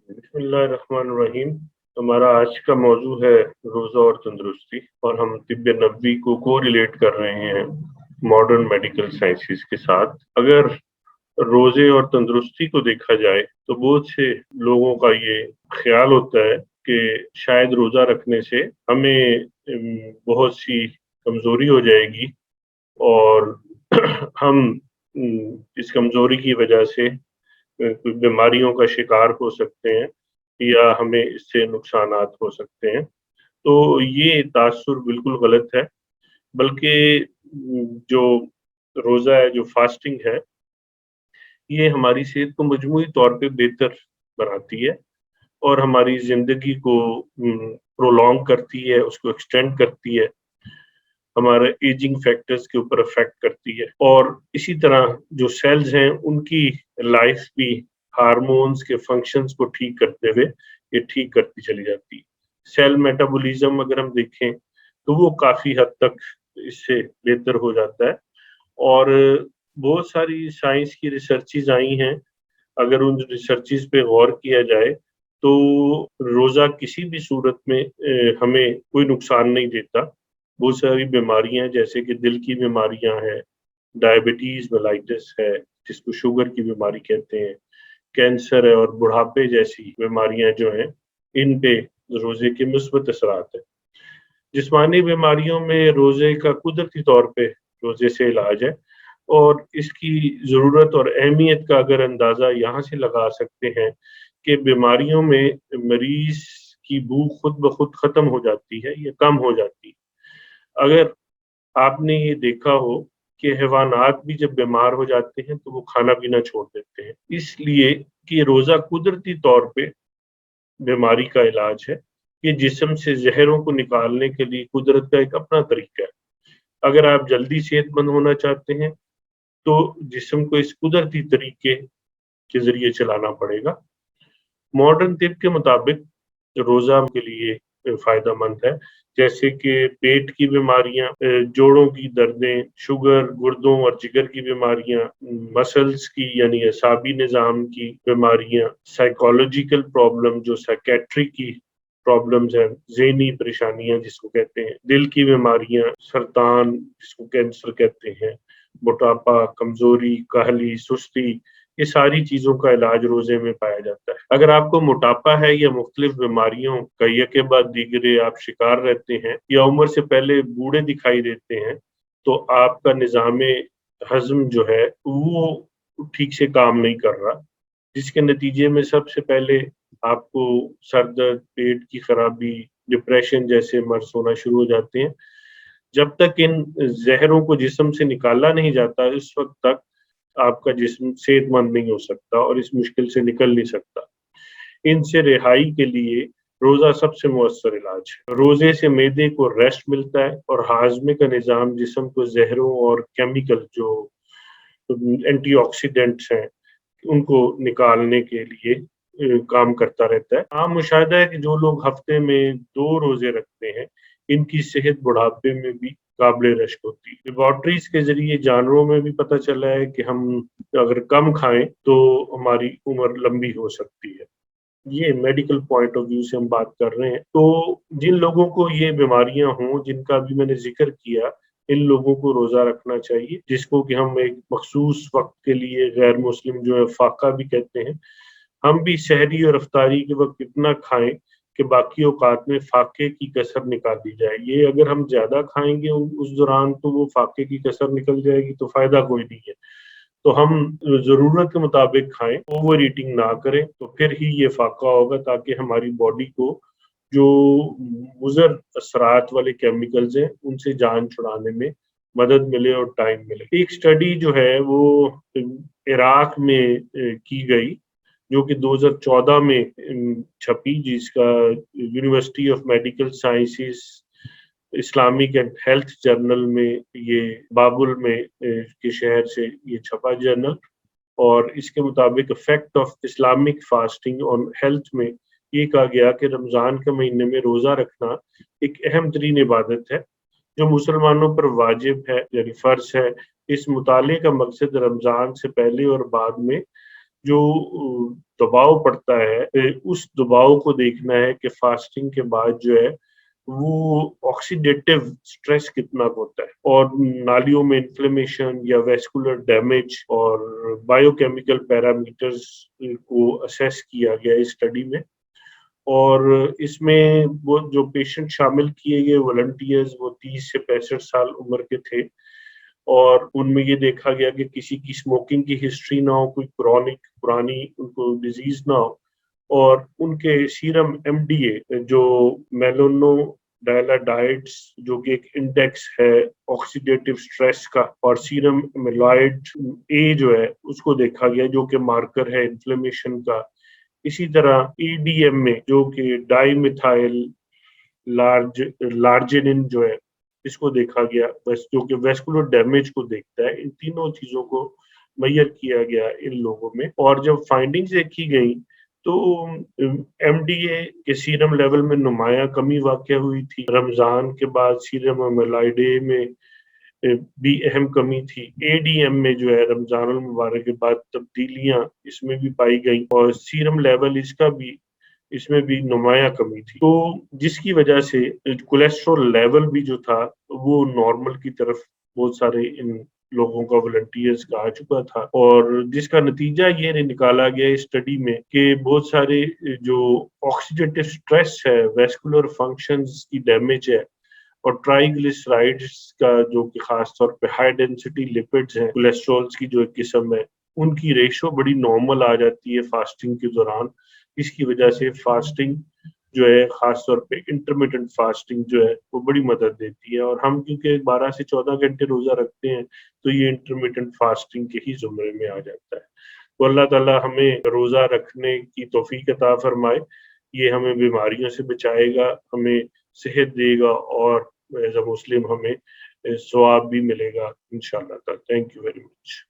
बिस्मिल्लाहिर्रहमानिर्रहीम। हमारा आज का मौजू है रोज़ा और तंदुरुस्ती, और हम तिब्ब नबवी को रिलेट कर रहे हैं मॉडर्न मेडिकल साइंसेस के साथ। अगर रोज़े और तंदुरुस्ती को देखा जाए तो बहुत से लोगों का ये ख्याल होता है कि शायद रोज़ा रखने से हमें बहुत सी कमज़ोरी हो जाएगी, और हम इस कमज़ोरी की वजह से कोई बीमारियों का शिकार हो सकते हैं, या हमें इससे नुकसानात हो सकते हैं। तो ये तासुर बिल्कुल गलत है, बल्कि जो रोज़ा है, जो फास्टिंग है, ये हमारी सेहत को मजमूई तौर पे बेहतर बनाती है, और हमारी ज़िंदगी को प्रोलॉन्ग करती है, उसको एक्सटेंड करती है, हमारे एजिंग फैक्टर्स के ऊपर इफ़ेक्ट करती है। और इसी तरह जो सेल्स हैं, उनकी लाइफ भी हार्मोन्स के फंक्शंस को ठीक करते हुए ये ठीक करती चली जाती है। सेल मेटाबॉलिज्म अगर हम देखें तो वो काफ़ी हद तक इससे बेहतर हो जाता है, और बहुत सारी साइंस की रिसर्चेज़ आई हैं। अगर उन रिसर्चेज़ पे गौर किया जाए तो रोज़ा किसी भी सूरत में हमें कोई नुकसान नहीं देता। बहुत सारी बीमारियाँ जैसे कि दिल की बीमारियाँ हैं, डायबिटीज़ मेलाइटस है, जिसको शुगर की बीमारी कहते हैं, कैंसर है, और बुढ़ापे जैसी बीमारियाँ जो हैं, इन पे रोज़े के मुस्बत असरात हैं। जिस्मानी बीमारियों में रोज़े का कुदरती तौर पे रोज़े से इलाज है, और इसकी ज़रूरत और अहमियत का अगर अंदाज़ा यहाँ से लगा सकते हैं कि बीमारियों में मरीज़ की भूख खुद ब खुद ख़त्म हो जाती है या कम हो जाती है। अगर आपने ये देखा हो कि हैवानात भी जब बीमार हो जाते हैं तो वो खाना-पीना छोड़ देते हैं, इसलिए कि रोज़ा कुदरती तौर पे बीमारी का इलाज है। ये जिस्म से ज़हरों को निकालने के लिए कुदरत का एक अपना तरीका है। अगर आप जल्दी सेहतमंद होना चाहते हैं, तो जिस्म को इस कुदरती तरीके के ज़रिए चलाना पड़ेगा। मॉडर्न तिब के मुताबिक रोज़ा के लिए फ़ायदेमंद है, जैसे कि पेट की बीमारियाँ, जोड़ों की दर्दें, शुगर, गुर्दों और जिगर की बीमारियाँ, मसल्स की यानी असाबी निज़ाम की बीमारियाँ, साइकोलॉजिकल प्रॉब्लम जो साइकियाट्री की प्रॉब्लम्स हैं, ज़हनी परेशानियाँ जिसको कहते हैं, दिल की बीमारियाँ, सरतान जिसको कैंसर कहते हैं, मोटापा, कमज़ोरी, काहली, सुस्ती, ये सारी चीज़ों का इलाज रोज़े में पाया जाता है। अगर आपको मोटापा है या मुख्तलिफ बीमारियों का यके बाद दीगरे आप शिकार रहते हैं, या उम्र से पहले बूढ़े दिखाई देते हैं, तो आपका निज़ामे हज़म जो है वो ठीक से काम नहीं कर रहा, जिसके नतीजे में सबसे पहले आपको सर दर्द, पेट की खराबी, डिप्रेशन जैसे मर्ज़ होना शुरू हो जाते हैं। जब तक इन ज़हरों को जिस्म से निकाला नहीं जाता, इस वक़्त तक आपका जिस्म सेहतमंद नहीं हो सकता और इस मुश्किल से निकल नहीं सकता। इनसे रिहाई के लिए रोज़ा सबसे मौसर इलाज है। रोज़े से मैदे को रेस्ट मिलता है, और हाज़मे का निज़ाम जिस्म को ज़हरों और केमिकल जो एंटीऑक्सीडेंट्स हैं, उनको निकालने के लिए काम करता रहता है। आम मुशाहिदा है कि जो लोग हफ़्ते में 2 रोज़े रखते हैं, इनकी सेहत बुढ़ापे में भी काबिल रश्क होती है। लेबॉरेटरीज़ के ज़रिए जानवरों में भी पता चला है कि हम अगर कम खाएँ तो हमारी उम्र लंबी हो सकती है। ये मेडिकल पॉइंट ऑफ व्यू से हम बात कर रहे हैं। तो जिन लोगों को ये बीमारियाँ हों, जिनका अभी मैंने ज़िक्र किया, इन लोगों को रोज़ा रखना चाहिए, जिसको कि हम एक मख़सूस वक़्त के लिए गैर मुस्लिम जो है फ़ाक़ा भी कहते हैं। हम भी सहरी और इफ्तारी के वक़्त इतना खाएँ कि बाकी औक़ात में फ़ाक़े की कसर निकाल दी जाए। ये अगर हम ज़्यादा खाएँगे उस दौरान तो वो फ़ाक़े की कसर निकल जाएगी, तो फ़ायदा कोई नहीं है। तो हम ज़रूरत के मुताबिक खाएँ, ओवर ईटिंग ना करें, तो फिर ही ये फ़ाक़ा होगा, ताकि हमारी बॉडी को जो मुज़र असरात वाले केमिकल्स हैं, उनसे जान छुड़ाने में मदद मिले और टाइम मिले। एक स्टडी जो है वो इराक में की गई, जो कि 2014 में छपी, जिसका university of medical sciences Islamic and health journal में, ये बाबुल में के शहर से ये छपा जर्नल। और इसके मुताबिक effect of Islamic fasting on health में ये कहा गया कि रमज़ान के महीने में रोज़ा रखना एक अहम तरीन इबादत है, जो मुसलमानों पर वाजिब है यानी फ़र्ज़ है। इस मुताले का मकसद रमज़ान से पहले और बाद में जो दबाव पड़ता है उस दबाव को देखना है कि फास्टिंग के बाद जो है वो ऑक्सीडेटिव स्ट्रेस कितना होता है और नालियों में इन्फ्लेमेशन या वेस्कुलर डैमेज और बायोकेमिकल पैरामीटर्स को असेस किया गया इस स्टडी में। और इसमें वो जो पेशेंट शामिल किए गए वॉलंटियर्स वो 30 से 65 साल उम्र के थे और उनमें ये देखा गया कि किसी की स्मोकिंग की हिस्ट्री ना हो, कोई क्रॉनिक पुरानी उनको डिजीज ना हो और उनके सीरम एमडीए जो मेलोनो डायलाडाइड्स जो कि एक इंडेक्स है ऑक्सीडेटिव स्ट्रेस का और सीरम एमिलॉइड ए जो है उसको देखा गया जो कि मार्कर है इन्फ्लेमेशन का। इसी तरह ईडीएम में जो कि डाइमिथाइल लार्जिनिन जो है इसको देखा गया बस जो कि वेस्कुलर डैमेज को देखता है। इन तीनों चीजों को मैयर किया गया इन लोगों में और जब फाइंडिंग्स देखी गई तो एमडीए के सीरम लेवल में नुमाया कमी वाक़या हुई थी। रमजान के बाद सीरम एमिलाइड में भी अहम कमी थी। एडीएम में जो है रमजान मुबारक के बाद तब्दीलियां इसमें भी पाई गई और सीरम लेवल इसमें भी नुमाया कमी थी, तो जिसकी वजह से कोलेस्ट्रॉल लेवल भी जो था वो नॉर्मल की तरफ बहुत सारे इन लोगों का वॉलंटियर्स का आ चुका था और जिसका नतीजा ये निकाला गया इस स्टडी में कि बहुत सारे जो ऑक्सीडेटिव स्ट्रेस है, वेस्कुलर फंक्शंस की डैमेज है और ट्राइग्लिसराइड्स का जो कि खास तौर पे हाई डेंसिटी लिपिड्स हैं, कोलेस्ट्रॉल्स की जो एक किस्म है, उनकी रेशो बड़ी नॉर्मल आ जाती है फास्टिंग के दौरान। इसकी वजह से फास्टिंग जो है खास तौर पे इंटरमिटेंट फास्टिंग जो है वो बड़ी मदद देती है और हम क्योंकि 12 से 14 घंटे रोजा रखते हैं तो ये इंटरमिटेंट फास्टिंग के ही जुमरे में आ जाता है। तो अल्लाह ताला हमें रोजा रखने की तौफीक अता फरमाए, ये हमें बीमारियों से बचाएगा, हमें सेहत देगा और एज अ मुस्लिम हमें सवाब भी मिलेगा इंशाअल्लाह ताला। Thank you very much.